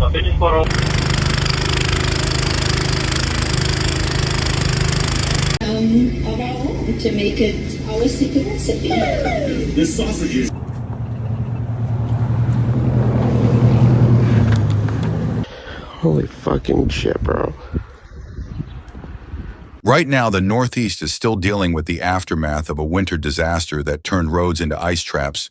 Of our own to make it our secret recipe. This sausage is. Holy fucking shit, bro. Right now, the Northeast is still dealing with the aftermath of a winter disaster that turned roads into ice traps,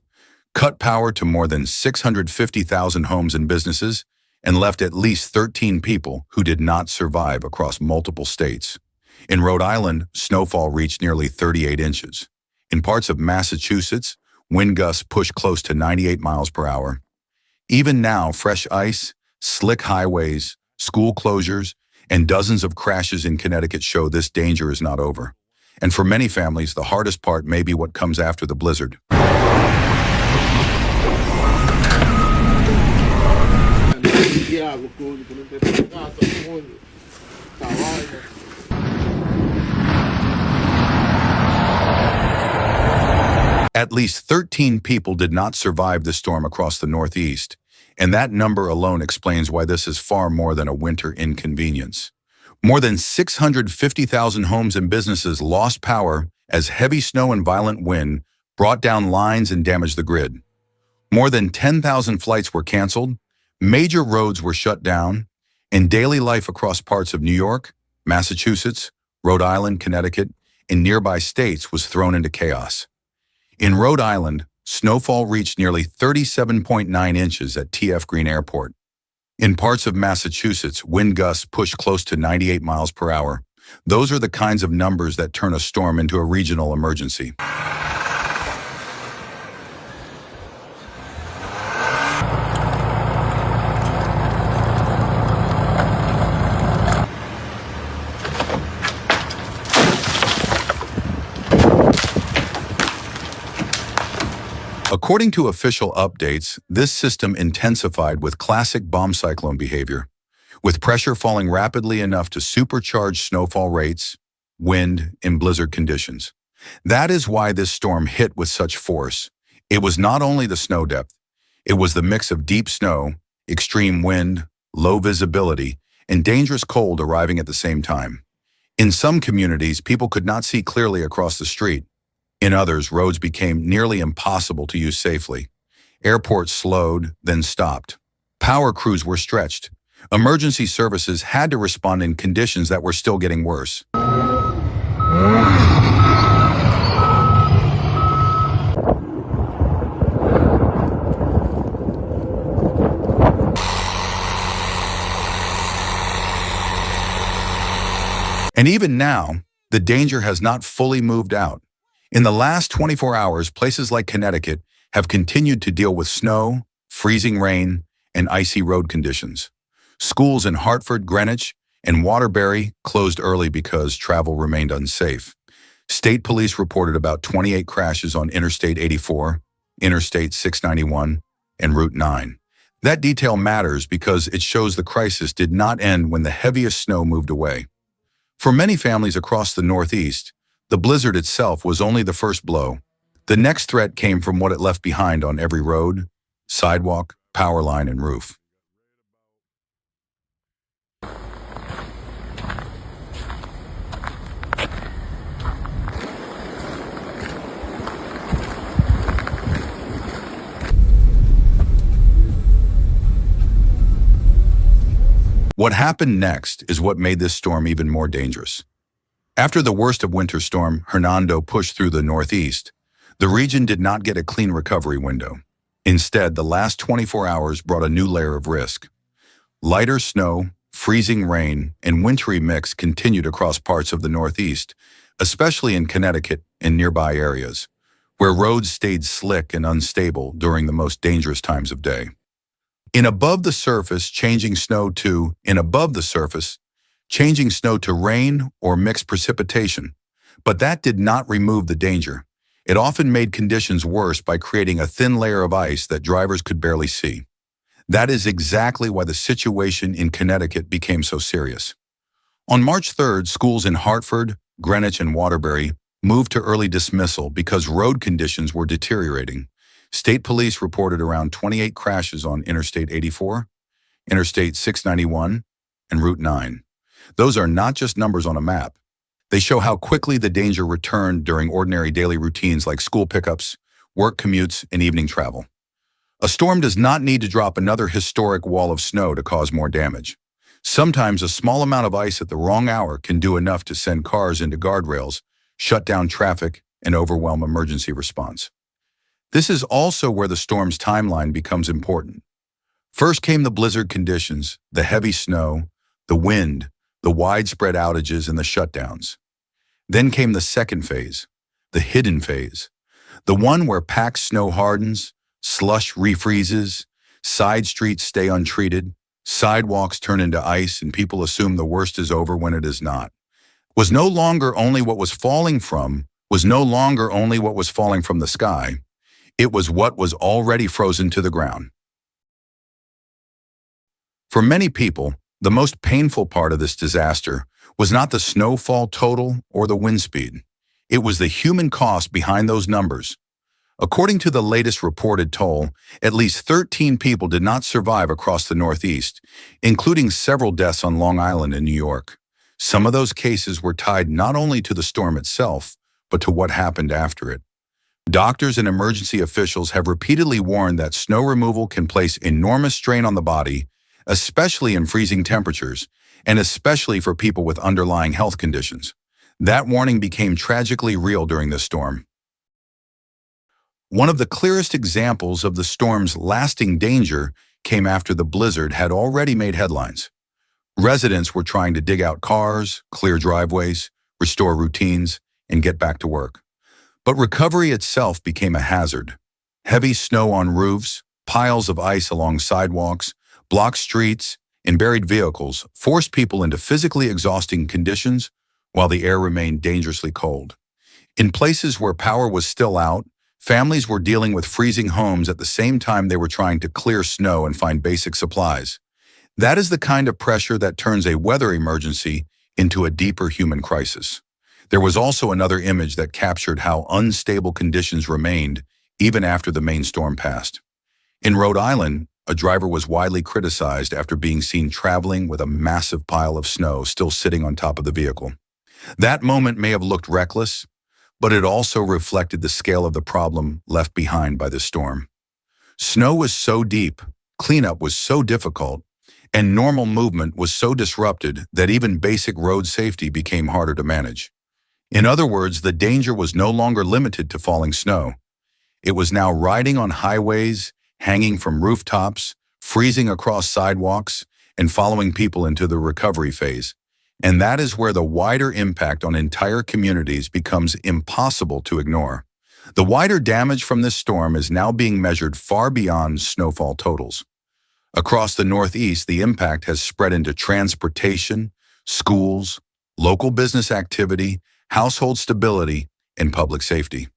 cut power to more than 650,000 homes and businesses, and left at least 13 people who did not survive across multiple states. In Rhode Island, snowfall reached nearly 38 inches. In parts of Massachusetts, wind gusts pushed close to 98 miles per hour. Even now, fresh ice, slick highways, school closures, and dozens of crashes in Connecticut show this danger is not over. And for many families, the hardest part may be what comes after the blizzard. At least 13 people did not survive the storm across the Northeast, and that number alone explains why this is far more than a winter inconvenience. More than 650,000 homes and businesses lost power as heavy snow and violent wind brought down lines and damaged the grid. More than 10,000 flights were canceled, major roads were shut down, and daily life across parts of New York, Massachusetts, Rhode Island, Connecticut, and nearby states was thrown into chaos. In Rhode Island, snowfall reached nearly 37.9 inches at TF Green Airport. In parts of Massachusetts, wind gusts pushed close to 98 miles per hour. Those are the kinds of numbers that turn a storm into a regional emergency. According to official updates, this system intensified with classic bomb cyclone behavior, with pressure falling rapidly enough to supercharge snowfall rates, wind, and blizzard conditions. That is why this storm hit with such force. It was not only the snow depth, it was the mix of deep snow, extreme wind, low visibility, and dangerous cold arriving at the same time. In some communities, people could not see clearly across the street. In others, roads became nearly impossible to use safely. Airports slowed, then stopped. Power crews were stretched. Emergency services had to respond in conditions that were still getting worse. And even now, the danger has not fully moved out. In the last 24 hours, places like Connecticut have continued to deal with snow, freezing rain, and icy road conditions. Schools in Hartford, Greenwich, and Waterbury closed early because travel remained unsafe. State police reported about 28 crashes on Interstate 84, Interstate 691, and Route 9. That detail matters because it shows the crisis did not end when the heaviest snow moved away. For many families across the Northeast, the blizzard itself was only the first blow. The next threat came from what it left behind on every road, sidewalk, power line, and roof. What happened next is what made this storm even more dangerous. After the worst of Winter Storm Hernando pushed through the Northeast, the region did not get a clean recovery window. Instead, the last 24 hours brought a new layer of risk. Lighter snow, freezing rain, and wintry mix continued across parts of the Northeast, especially in Connecticut and nearby areas, where roads stayed slick and unstable during the most dangerous times of day. In above the surface, changing snow to rain or mixed precipitation, but that did not remove the danger. It often made conditions worse by creating a thin layer of ice that drivers could barely see. That is exactly why the situation in Connecticut became so serious. On March 3rd, schools in Hartford, Greenwich, and Waterbury moved to early dismissal because road conditions were deteriorating. State police reported around 28 crashes on Interstate 84, Interstate 691, and Route 9. Those are not just numbers on a map. They show how quickly the danger returned during ordinary daily routines like school pickups, work commutes, and evening travel. A storm does not need to drop another historic wall of snow to cause more damage. Sometimes a small amount of ice at the wrong hour can do enough to send cars into guardrails, shut down traffic, and overwhelm emergency response. This is also where the storm's timeline becomes important. First came the blizzard conditions, the heavy snow, the wind, the widespread outages, and the shutdowns. Then came the second phase, the hidden phase, the one where packed snow hardens, slush refreezes, side streets stay untreated, sidewalks turn into ice, and people assume the worst is over when it is not. Was no longer only what was falling from the sky, it was what was already frozen to the ground. For many people, the most painful part of this disaster was not the snowfall total or the wind speed. It was the human cost behind those numbers. According to the latest reported toll, at least 13 people did not survive across the Northeast, including several deaths on Long Island and New York. Some of those cases were tied not only to the storm itself, but to what happened after it. Doctors and emergency officials have repeatedly warned that snow removal can place enormous strain on the body, especially in freezing temperatures, and especially for people with underlying health conditions. That warning became tragically real during this storm. One of the clearest examples of the storm's lasting danger came after the blizzard had already made headlines. Residents were trying to dig out cars, clear driveways, restore routines, and get back to work. But recovery itself became a hazard. Heavy snow on roofs, piles of ice along sidewalks, blocked streets, and buried vehicles forced people into physically exhausting conditions while the air remained dangerously cold. In places where power was still out, families were dealing with freezing homes at the same time they were trying to clear snow and find basic supplies. That is the kind of pressure that turns a weather emergency into a deeper human crisis. There was also another image that captured how unstable conditions remained even after the main storm passed. In Rhode Island, a driver was widely criticized after being seen traveling with a massive pile of snow still sitting on top of the vehicle. That moment may have looked reckless, but it also reflected the scale of the problem left behind by the storm. Snow was so deep, cleanup was so difficult, and normal movement was so disrupted that even basic road safety became harder to manage. In other words, the danger was no longer limited to falling snow. It was now riding on highways, hanging from rooftops, freezing across sidewalks, and following people into the recovery phase. And that is where the wider impact on entire communities becomes impossible to ignore. The wider damage from this storm is now being measured far beyond snowfall totals. Across the Northeast, the impact has spread into transportation, schools, local business activity, household stability, and public safety.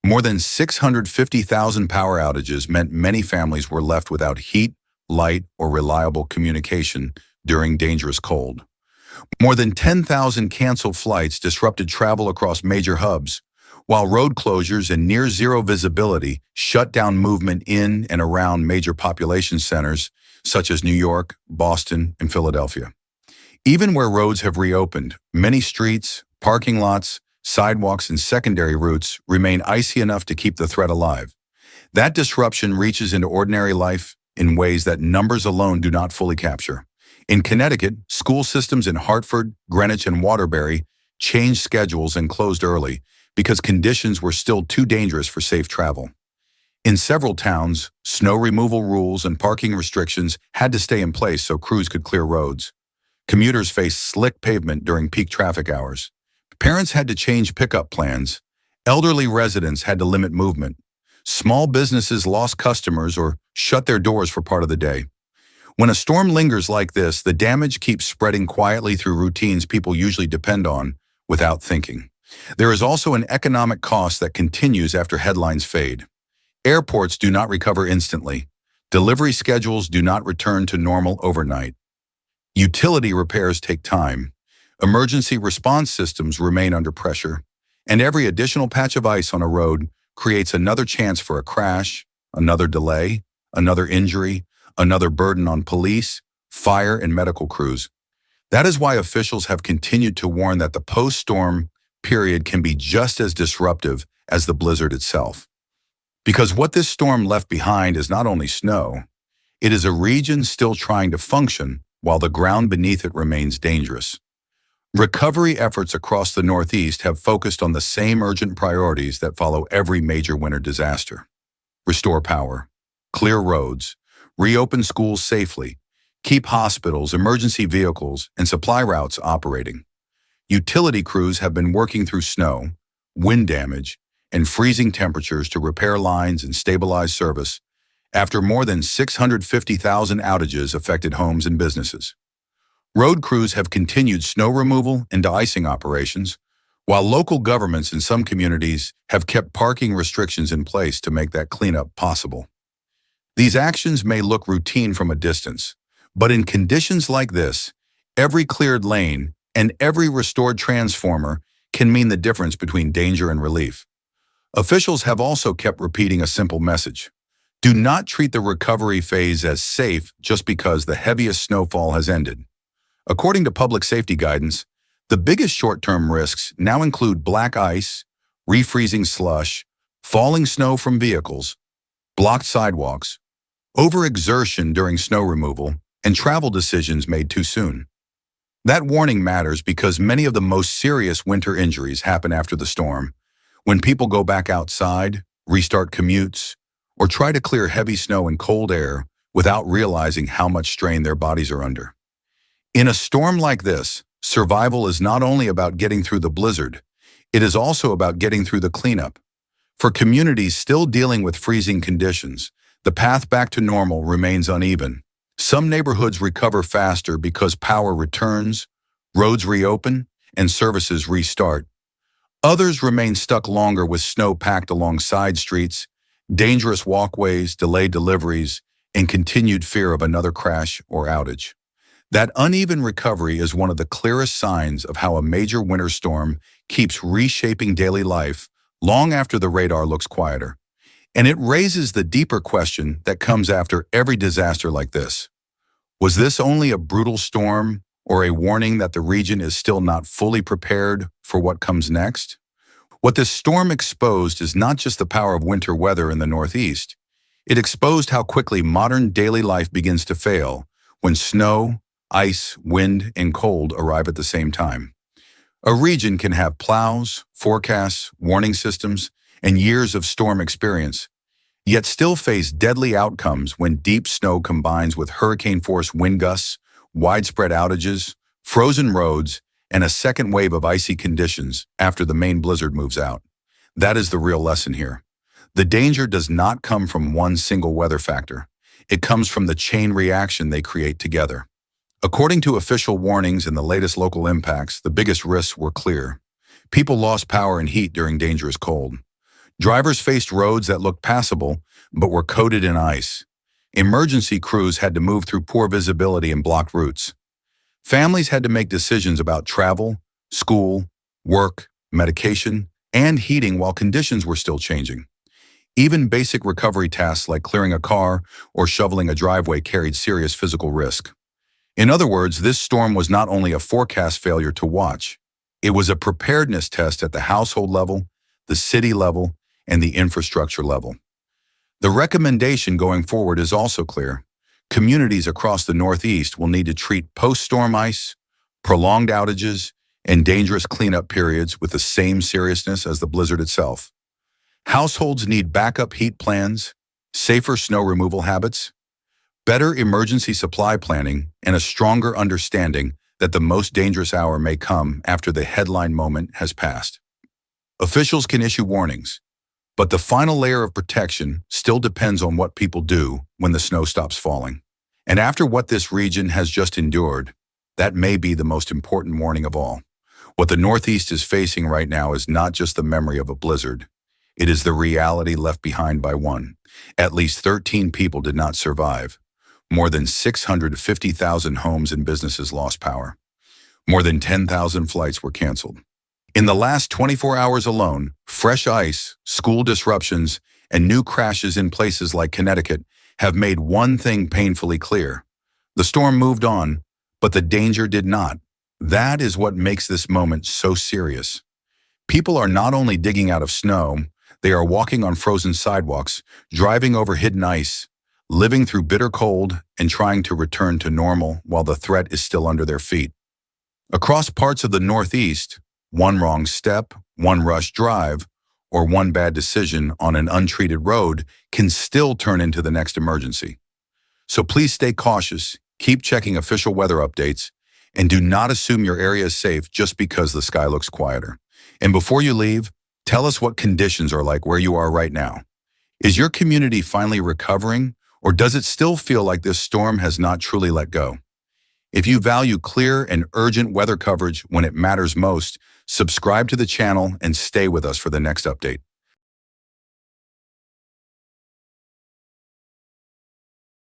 More than 650,000 power outages meant many families were left without heat, light, or reliable communication during dangerous cold. More than 10,000 canceled flights disrupted travel across major hubs, while road closures and near-zero visibility shut down movement in and around major population centers such as New York, Boston, and Philadelphia. Even where roads have reopened, many streets, parking lots, sidewalks, and secondary routes remain icy enough to keep the threat alive. That disruption reaches into ordinary life in ways that numbers alone do not fully capture. In Connecticut, school systems in Hartford, Greenwich, and Waterbury changed schedules and closed early because conditions were still too dangerous for safe travel. In several towns, snow removal rules and parking restrictions had to stay in place so crews could clear roads. Commuters faced slick pavement during peak traffic hours. Parents had to change pickup plans. Elderly residents had to limit movement. Small businesses lost customers or shut their doors for part of the day. When a storm lingers like this, the damage keeps spreading quietly through routines people usually depend on without thinking. There is also an economic cost that continues after headlines fade. Airports do not recover instantly. Delivery schedules do not return to normal overnight. Utility repairs take time. Emergency response systems remain under pressure, and every additional patch of ice on a road creates another chance for a crash, another delay, another injury, another burden on police, fire, and medical crews. That is why officials have continued to warn that the post-storm period can be just as disruptive as the blizzard itself. Because what this storm left behind is not only snow, it is a region still trying to function while the ground beneath it remains dangerous. Recovery efforts across the Northeast have focused on the same urgent priorities that follow every major winter disaster. Restore power, clear roads, reopen schools safely, keep hospitals, emergency vehicles, and supply routes operating. Utility crews have been working through snow, wind damage, and freezing temperatures to repair lines and stabilize service after more than 650,000 outages affected homes and businesses. Road crews have continued snow removal and de-icing operations, while local governments in some communities have kept parking restrictions in place to make that cleanup possible. These actions may look routine from a distance, but in conditions like this, every cleared lane and every restored transformer can mean the difference between danger and relief. Officials have also kept repeating a simple message. Do not treat the recovery phase as safe just because the heaviest snowfall has ended. According to public safety guidance, the biggest short-term risks now include black ice, refreezing slush, falling snow from vehicles, blocked sidewalks, overexertion during snow removal, and travel decisions made too soon. That warning matters because many of the most serious winter injuries happen after the storm, when people go back outside, restart commutes, or try to clear heavy snow and cold air without realizing how much strain their bodies are under. In a storm like this, survival is not only about getting through the blizzard, it is also about getting through the cleanup. For communities still dealing with freezing conditions, the path back to normal remains uneven. Some neighborhoods recover faster because power returns, roads reopen, and services restart. Others remain stuck longer with snow packed along side streets, dangerous walkways, delayed deliveries, and continued fear of another crash or outage. That uneven recovery is one of the clearest signs of how a major winter storm keeps reshaping daily life long after the radar looks quieter. And it raises the deeper question that comes after every disaster like this. Was this only a brutal storm or a warning that the region is still not fully prepared for what comes next? What this storm exposed is not just the power of winter weather in the Northeast. It exposed how quickly modern daily life begins to fail when snow, ice, wind, and cold arrive at the same time. A region can have plows, forecasts, warning systems, and years of storm experience, yet still face deadly outcomes when deep snow combines with hurricane-force wind gusts, widespread outages, frozen roads, and a second wave of icy conditions after the main blizzard moves out. That is the real lesson here. The danger does not come from one single weather factor. It comes from the chain reaction they create together. According to official warnings and the latest local impacts, the biggest risks were clear. People lost power and heat during dangerous cold. Drivers faced roads that looked passable, but were coated in ice. Emergency crews had to move through poor visibility and blocked routes. Families had to make decisions about travel, school, work, medication, and heating while conditions were still changing. Even basic recovery tasks like clearing a car or shoveling a driveway carried serious physical risk. In other words, this storm was not only a forecast failure to watch, it was a preparedness test at the household level, the city level, and the infrastructure level. The recommendation going forward is also clear. Communities across the Northeast will need to treat post-storm ice, prolonged outages, and dangerous cleanup periods with the same seriousness as the blizzard itself. Households need backup heat plans, safer snow removal habits, better emergency supply planning, and a stronger understanding that the most dangerous hour may come after the headline moment has passed. Officials can issue warnings, but the final layer of protection still depends on what people do when the snow stops falling. And after what this region has just endured, that may be the most important warning of all. What the Northeast is facing right now is not just the memory of a blizzard. It is the reality left behind by one. At least 13 people did not survive. More than 650,000 homes and businesses lost power. More than 10,000 flights were canceled. In the last 24 hours alone, fresh ice, school disruptions, and new crashes in places like Connecticut have made one thing painfully clear. The storm moved on, but the danger did not. That is what makes this moment so serious. People are not only digging out of snow, they are walking on frozen sidewalks, driving over hidden ice, living through bitter cold, and trying to return to normal while the threat is still under their feet. Across parts of the Northeast, one wrong step, one rushed drive, or one bad decision on an untreated road can still turn into the next emergency. So please stay cautious, keep checking official weather updates, and do not assume your area is safe just because the sky looks quieter. And before you leave, tell us what conditions are like where you are right now. Is your community finally recovering, or does it still feel like this storm has not truly let go? If you value clear and urgent weather coverage when it matters most, subscribe to the channel and stay with us for the next update.